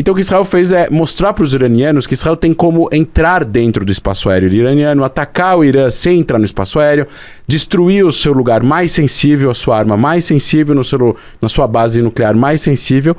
Então o que Israel fez é mostrar para os iranianos que Israel tem como entrar dentro do espaço aéreo iraniano, atacar o Irã sem entrar no espaço aéreo, destruir o seu lugar mais sensível, a sua arma mais sensível, na sua base nuclear mais sensível,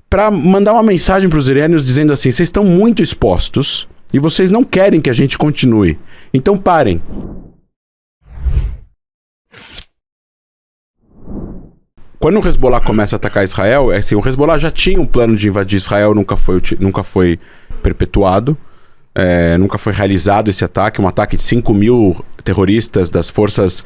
para mandar uma mensagem para os iranianos dizendo assim: vocês estão muito expostos e vocês não querem que a gente continue. Então parem. Quando o Hezbollah começa a atacar Israel, assim, o Hezbollah já tinha um plano de invadir Israel, nunca foi perpetuado, nunca foi realizado esse ataque, um ataque de 5 mil terroristas das forças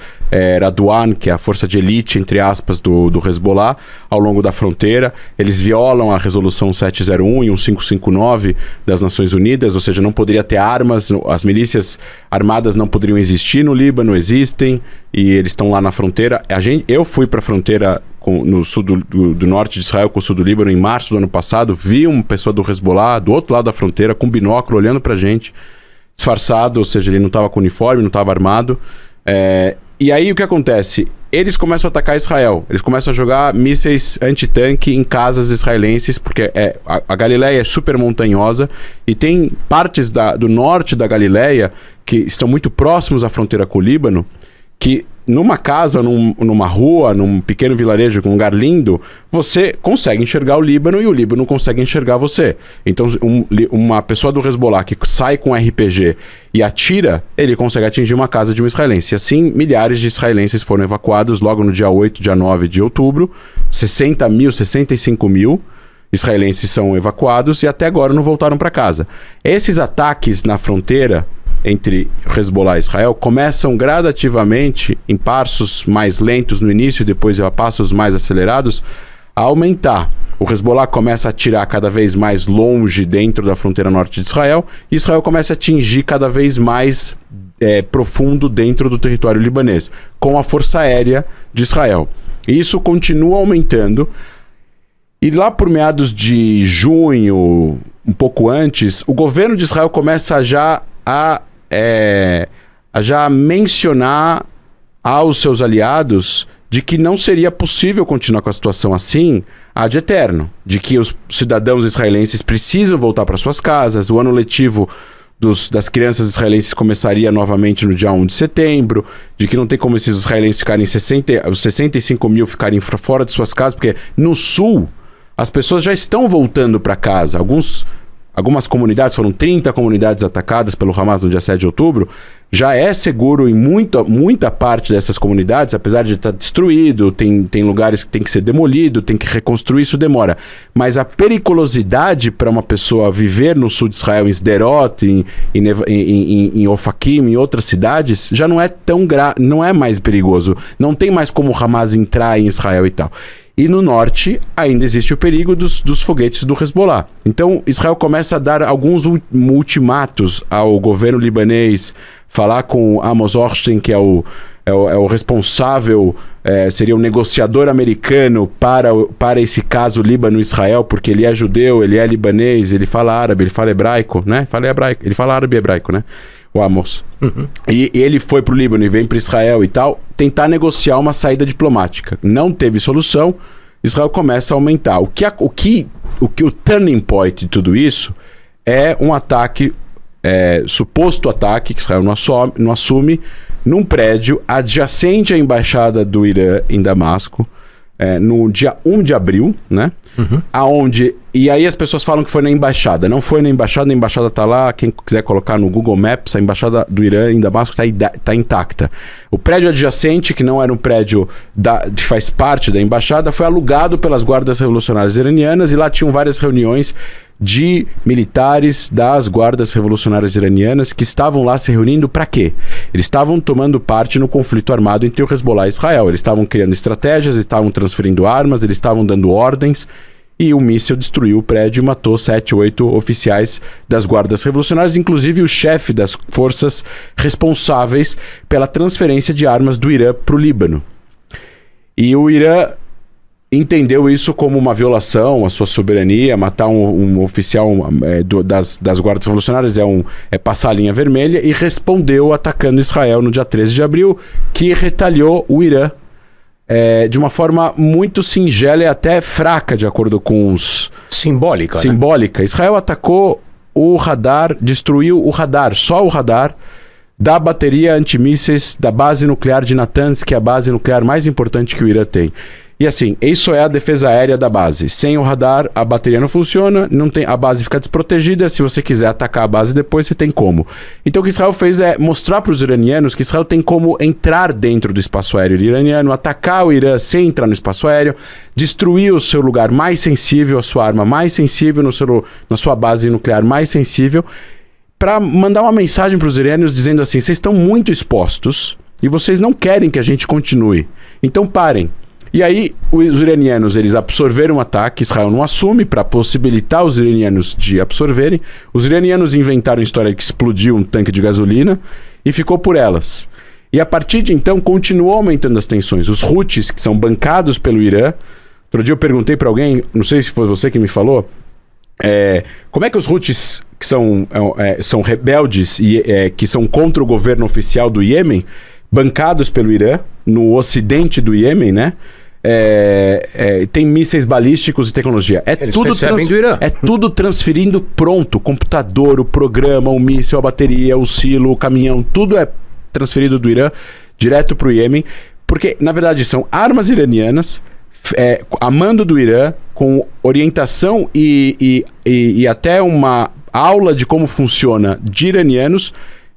Radwan, que é a força de elite, entre aspas, do Hezbollah, ao longo da fronteira. Eles violam a resolução 701 e 1559 das Nações Unidas, ou seja, não poderia ter armas, as milícias armadas não poderiam existir no Líbano, existem, e eles estão lá na fronteira. Eu fui para a fronteira no sul do norte de Israel com o sul do Líbano em março do ano passado, vi uma pessoa do Hezbollah do outro lado da fronteira com binóculo olhando pra gente, disfarçado, ou seja, ele não estava com uniforme, não estava armado. E aí o que acontece? Eles começam a atacar Israel, eles começam a jogar mísseis antitanque em casas israelenses, porque a Galileia é super montanhosa e tem partes do norte da Galileia que estão muito próximos à fronteira com o Líbano, que numa casa, numa rua, num pequeno vilarejo com um lugar lindo, você consegue enxergar o Líbano e o Líbano consegue enxergar você. Então, uma pessoa do Hezbollah que sai com RPG e atira, ele consegue atingir uma casa de um israelense. E assim, milhares de israelenses foram evacuados logo no dia 8, dia 9 de outubro. 65 mil israelenses são evacuados e até agora não voltaram para casa. Esses ataques na fronteira entre Hezbollah e Israel começam gradativamente, em passos mais lentos no início e depois a passos mais acelerados, a aumentar. O Hezbollah começa a atirar cada vez mais longe dentro da fronteira norte de Israel e Israel começa a atingir cada vez mais profundo dentro do território libanês, com a força aérea de Israel. E isso continua aumentando. E lá por meados de junho, um pouco antes, o governo de Israel começa já a mencionar aos seus aliados de que não seria possível continuar com a situação assim ad eterno, de que os cidadãos israelenses precisam voltar para suas casas, o ano letivo das crianças israelenses começaria novamente no dia 1 de setembro, de que não tem como esses israelenses ficarem 65 mil ficarem fora de suas casas, porque no sul as pessoas já estão voltando para casa. Algumas comunidades, foram 30 comunidades atacadas pelo Hamas no dia 7 de outubro, já é seguro em muita parte dessas comunidades, apesar de estar destruído, tem lugares que tem que ser demolido, tem que reconstruir, isso demora. Mas a periculosidade para uma pessoa viver no sul de Israel, em Sderot, em Ofakim, em outras cidades, já não é não é mais perigoso. Não tem mais como o Hamas entrar em Israel e tal. E no norte ainda existe o perigo dos foguetes do Hezbollah. Então Israel começa a dar alguns ultimatos ao governo libanês, falar com Amos Hochstein, que é o responsável, seria o negociador americano para esse caso Líbano-Israel, porque ele é judeu, ele é libanês, ele fala árabe, ele fala hebraico, né? Ele fala árabe e hebraico, né? O Amos. Uhum. E ele foi pro Líbano e vem para Israel e tal, tentar negociar uma saída diplomática. Não teve solução, Israel começa a aumentar. O turning point de tudo isso é um ataque, suposto ataque, que Israel não assume, num prédio adjacente à embaixada do Irã em Damasco, no dia 1 de abril, né? Uhum. E aí as pessoas falam que foi na embaixada. Não foi na embaixada tá lá. Quem quiser colocar no Google Maps, a embaixada do Irã em Damasco tá intacta. O prédio adjacente, que não era um prédio que faz parte da embaixada, foi alugado pelas guardas revolucionárias iranianas e lá tinham várias reuniões de militares das guardas revolucionárias iranianas que estavam lá se reunindo para quê? Eles estavam tomando parte no conflito armado entre o Hezbollah e Israel. Eles estavam criando estratégias, eles estavam transferindo armas, eles estavam dando ordens e o míssil destruiu o prédio e matou 7, 8 oficiais das guardas revolucionárias, inclusive o chefe das forças responsáveis pela transferência de armas do Irã para o Líbano. E o Irã entendeu isso como uma violação à sua soberania. Matar um oficial das guardas revolucionárias é passar a linha vermelha, e respondeu atacando Israel no dia 13 de abril, que retalhou o Irã de uma forma muito singela e até fraca, de acordo com os... Simbólica, né? Simbólica. Israel atacou o radar, destruiu o radar, só o radar, da bateria antimísseis da base nuclear de Natanz, que é a base nuclear mais importante que o Irã tem. E assim, isso é a defesa aérea da base. Sem o radar, a bateria não funciona, a base fica desprotegida. Se você quiser atacar a base depois, você tem como. Então o que Israel fez é mostrar para os iranianos que Israel tem como entrar dentro do espaço aéreo iraniano, atacar o Irã sem entrar no espaço aéreo, destruir o seu lugar mais sensível, a sua arma mais sensível, na sua base nuclear mais sensível, para mandar uma mensagem para os iranianos dizendo assim: vocês estão muito expostos e vocês não querem que a gente continue. Então parem. E aí, os iranianos, eles absorveram o ataque, Israel não assume para possibilitar os iranianos de absorverem. Os iranianos inventaram a história que explodiu um tanque de gasolina e ficou por elas. E a partir de então, continuou aumentando as tensões. Os Houthis, que são bancados pelo Irã... Outro dia eu perguntei para alguém, não sei se foi você que me falou, como é que os Houthis, que são rebeldes e que são contra o governo oficial do Iêmen, bancados pelo Irã, no ocidente do Iêmen, né? Tem mísseis balísticos e tecnologia. Eles recebem do Irã. É tudo transferindo pronto. O computador, o programa, o míssil, a bateria, o silo, o caminhão, tudo é transferido do Irã direto para o Iêmen. Porque, na verdade, são armas iranianas, a mando do Irã, com orientação e até uma aula de como funciona de iranianos.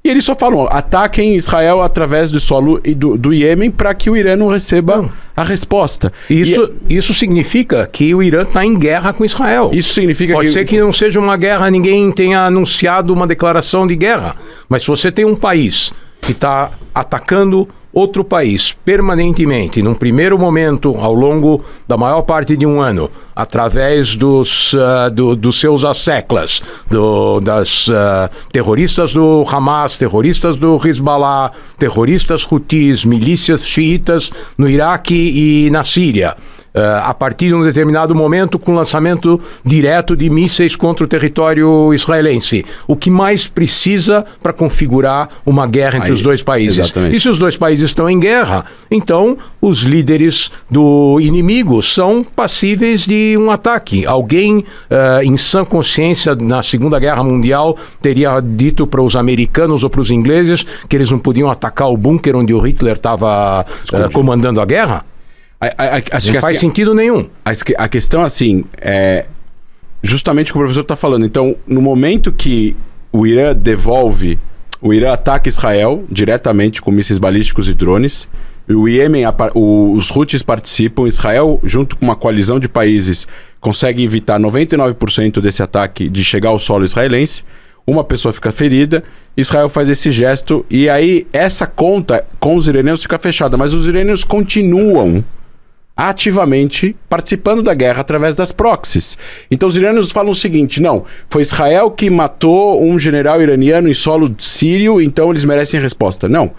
E eles só falam: ataquem Israel através do solo do Iêmen para que o Irã não receba a resposta. Isso significa que o Irã está em guerra com Israel. Isso significa Pode ser que não seja uma guerra, ninguém tenha anunciado uma declaração de guerra. Mas se você tem um país que está atacando outro país permanentemente, num primeiro momento, ao longo da maior parte de um ano, através dos seus asseclas, das terroristas do Hamas, terroristas do Hezbollah, terroristas Houthis, milícias xiitas no Iraque e na Síria. A partir de um determinado momento, com lançamento direto de mísseis contra o território israelense. O que mais precisa para configurar uma guerra entre os dois países. Exatamente. E se os dois países estão em guerra, então os líderes do inimigo são passíveis de um ataque. Alguém em sã consciência na Segunda Guerra Mundial teria dito para os americanos ou para os ingleses que eles não podiam atacar o bunker onde o Hitler estava comandando a guerra? Não faz sentido nenhum. A questão, assim, é justamente o que o professor está falando. Então, no momento que o Irã ataca Israel diretamente com mísseis balísticos e drones, o Iêmen, os Houthis participam, Israel, junto com uma coalizão de países, consegue evitar 99% desse ataque de chegar ao solo israelense. Uma pessoa fica ferida, Israel faz esse gesto, e aí essa conta com os iranianos fica fechada, mas os iranianos continuam ativamente participando da guerra através das proxies. Então os iranianos falam o seguinte: não, foi Israel que matou um general iraniano em solo sírio, então eles merecem resposta. Não,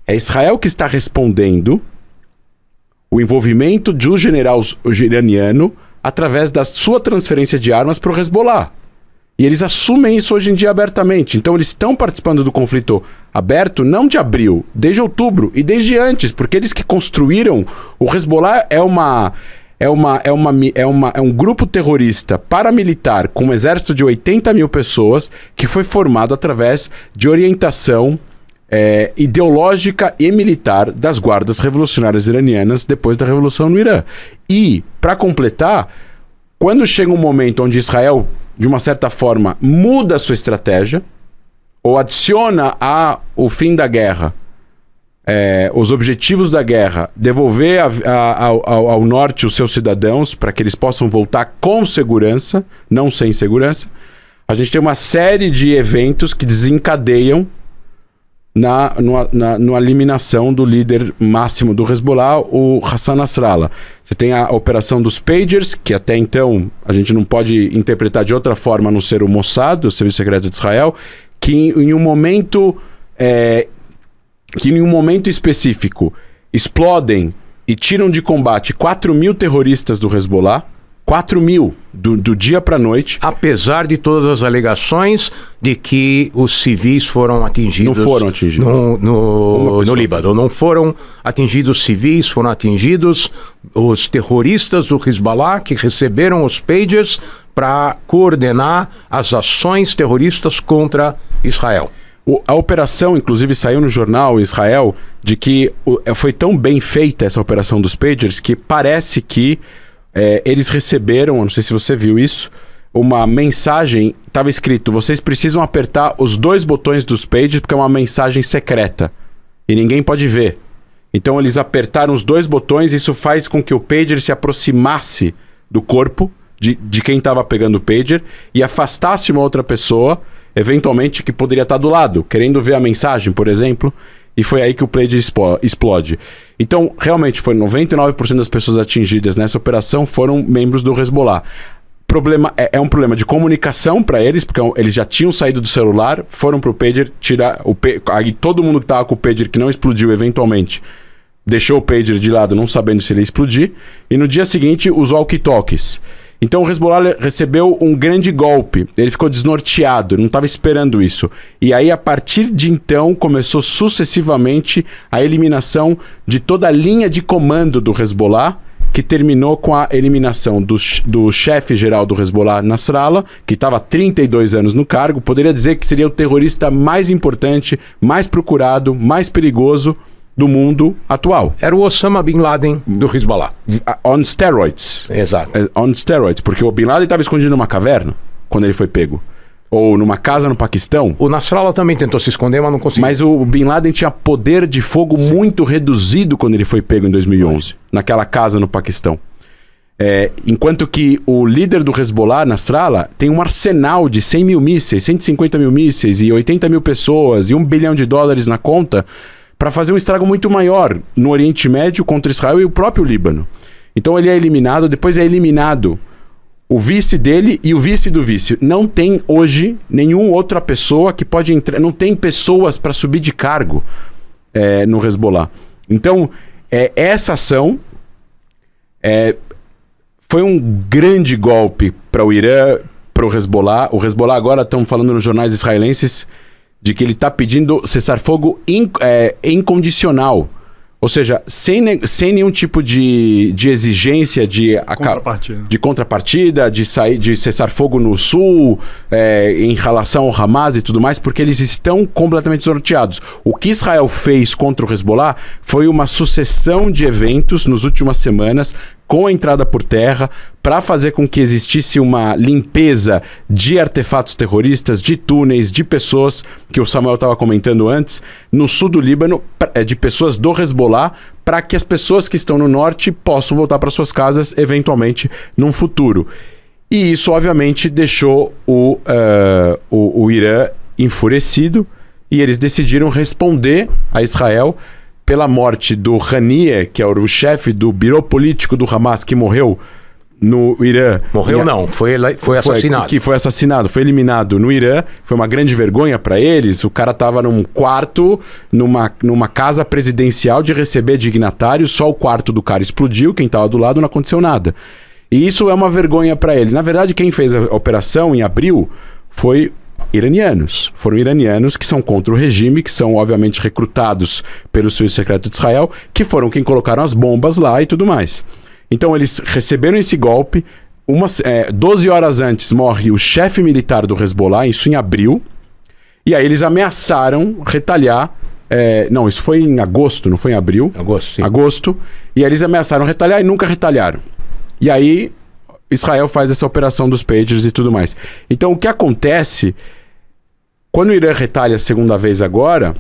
é Israel que está respondendo o envolvimento do general iraniano através da sua transferência de armas para o Hezbollah. E eles assumem isso hoje em dia abertamente. Então eles estão participando do conflito aberto não de abril, desde outubro e desde antes, porque eles que construíram o Hezbollah é um grupo terrorista paramilitar com um exército de 80 mil pessoas que foi formado através de orientação ideológica e militar das guardas revolucionárias iranianas depois da revolução no Irã. E, para completar, quando chega um momento onde Israel, de uma certa forma, muda a sua estratégia ou adiciona ao fim da guerra os objetivos da guerra, devolver ao norte os seus cidadãos para que eles possam voltar com segurança, não sem segurança, a gente tem uma série de eventos que desencadeiam na eliminação do líder máximo do Hezbollah, o Hassan Nasrallah. Você tem a operação dos pagers, que até então a gente não pode interpretar de outra forma a não ser o Mossad, o Serviço Secreto de Israel, que em um momento específico explodem e tiram de combate 4.000 terroristas do Hezbollah, 4 mil do dia para a noite. Apesar de todas as alegações de que os civis foram atingidos. Não foram atingidos. No Líbano. Não foram atingidos civis, foram atingidos os terroristas do Hezbollah que receberam os pagers para coordenar as ações terroristas contra Israel. A operação, inclusive, saiu no jornal Israel de que foi tão bem feita essa operação dos pagers que parece que eles receberam, eu não sei se você viu isso, uma mensagem, estava escrito: vocês precisam apertar os 2 botões dos pagers porque é uma mensagem secreta e ninguém pode ver. Então eles apertaram os 2 botões e isso faz com que o pager se aproximasse do corpo de quem estava pegando o pager e afastasse uma outra pessoa, eventualmente, que poderia estar do lado, querendo ver a mensagem, por exemplo. E foi aí que o pager explode. Então, realmente, foi 99% das pessoas atingidas nessa operação foram membros do Hezbollah. É um problema de comunicação para eles, porque eles já tinham saído do celular, foram pro pager tirar aí todo mundo que estava com o pager que não explodiu eventualmente deixou o pager de lado, não sabendo se ele ia explodir, e no dia seguinte os walkie-talkies. Então o Hezbollah recebeu um grande golpe, ele ficou desnorteado, não estava esperando isso. E aí, a partir de então, começou sucessivamente a eliminação de toda a linha de comando do Hezbollah, que terminou com a eliminação do chefe geral do Hezbollah, Nasrallah, que estava há 32 anos no cargo. Poderia dizer que seria o terrorista mais importante, mais procurado, mais perigoso do mundo atual. Era o Osama Bin Laden do Hezbollah. On steroids. Exato. On steroids, porque o Bin Laden estava escondido numa caverna quando ele foi pego. Ou numa casa no Paquistão. O Nasrallah também tentou se esconder, mas não conseguiu. Mas o Bin Laden tinha poder de fogo muito reduzido quando ele foi pego em 2011, naquela casa no Paquistão. Enquanto que o líder do Hezbollah, Nasrallah, tem um arsenal de 100 mil mísseis, 150 mil mísseis e 80 mil pessoas e $1 bilhão na conta para fazer um estrago muito maior no Oriente Médio contra Israel e o próprio Líbano. Então ele é eliminado, depois é eliminado o vice dele e o vice do vice. Não tem hoje nenhuma outra pessoa que pode entrar, não tem pessoas para subir de cargo no Hezbollah. Então, essa ação foi um grande golpe para o Irã, para o Hezbollah. O Hezbollah agora, estão falando nos jornais israelenses, de que ele está pedindo cessar-fogo incondicional. Ou seja, sem nenhum tipo de exigência de contrapartida, de cessar-fogo no sul, em relação ao Hamas e tudo mais, porque eles estão completamente desnorteados. O que Israel fez contra o Hezbollah foi uma sucessão de eventos nas últimas semanas, com a entrada por terra, para fazer com que existisse uma limpeza de artefatos terroristas, de túneis, de pessoas, que o Samuel estava comentando antes, no sul do Líbano, de pessoas do Hezbollah, para que as pessoas que estão no norte possam voltar para suas casas, eventualmente, num futuro. E isso, obviamente, deixou o Irã enfurecido, e eles decidiram responder a Israel pela morte do Haniyeh, que é o chefe do birô político do Hamas, que morreu no Irã. Morreu não, foi assassinado. Que foi assassinado, foi eliminado no Irã. Foi uma grande vergonha para eles. O cara estava num quarto, numa casa presidencial de receber dignatários. Só o quarto do cara explodiu, quem estava do lado não aconteceu nada. E isso é uma vergonha para ele. Na verdade, quem fez a operação em abril foi iranianos. Foram iranianos que são contra o regime, que são obviamente recrutados pelo serviço secreto de Israel, que foram quem colocaram as bombas lá e tudo mais. Então eles receberam esse golpe. 12 horas antes morre o chefe militar do Hezbollah, isso em abril, e aí eles ameaçaram retaliar. Não, isso foi em agosto, não foi em abril? Agosto, sim. Agosto. E aí eles ameaçaram retaliar e nunca retaliaram. E aí Israel faz essa operação dos pagers e tudo mais. Então o que acontece, quando o Irã retalha a segunda vez agora,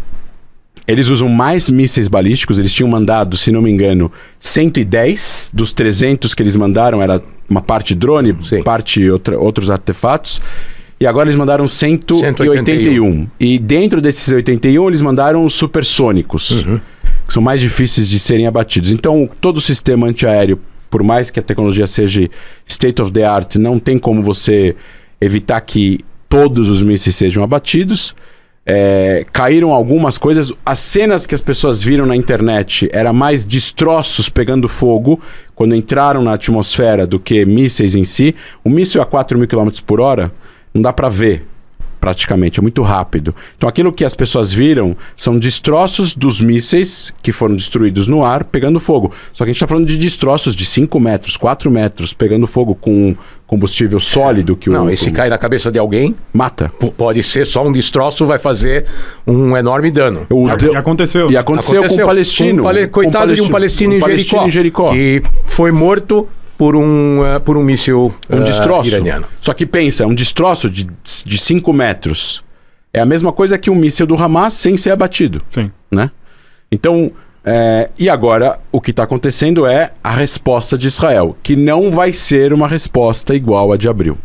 eles usam mais mísseis balísticos. Eles tinham mandado, se não me engano, 110 dos 300 que eles mandaram, era uma parte drone, sim, parte outros artefatos. E agora eles mandaram 181. E dentro desses 81, eles mandaram os supersônicos, que são mais difíceis de serem abatidos. Então, todo o sistema antiaéreo, por mais que a tecnologia seja state of the art, não tem como você evitar que todos os mísseis sejam abatidos. caíram algumas coisas. As cenas que as pessoas viram na internet era mais destroços pegando fogo quando entraram na atmosfera do que mísseis em si. O míssil a 4.000 km por hora não dá para ver praticamente, é muito rápido. Então aquilo que as pessoas viram são destroços dos mísseis que foram destruídos no ar pegando fogo. Só que a gente está falando de destroços de 5 metros, 4 metros pegando fogo com combustível sólido. E se cai na cabeça de alguém, mata. Pode ser só um destroço, vai fazer um enorme dano. E aconteceu. E aconteceu com um palestino. Coitado de um palestino em Jericó, que foi morto por um míssil destroço iraniano. Só que pensa, um destroço de 5 metros é a mesma coisa que um míssil do Hamas sem ser abatido. Sim. Né? Então, e agora o que está acontecendo é a resposta de Israel, que não vai ser uma resposta igual a de abril.